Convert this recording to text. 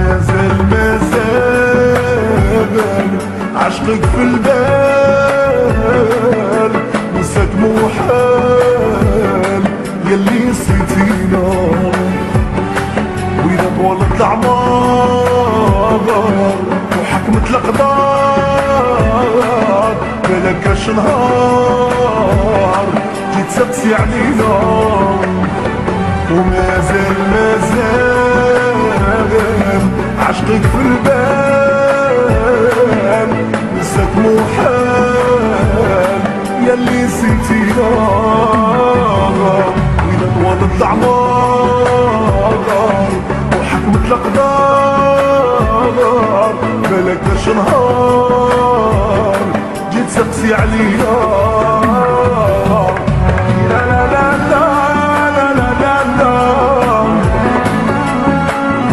مازال عشقك في البال، نساك محال يلي نسيتينا. وإذا طولت الأعمار وحكمت الأقدار، بلاكاش نهار جيت تقسي علينا. ومازال عشقك في البال، نساك محال يلي نسيتينا. وإذا طولت الأعمار وحكمت الأقدار، بلاكاش نهار جيت تقسي علينا.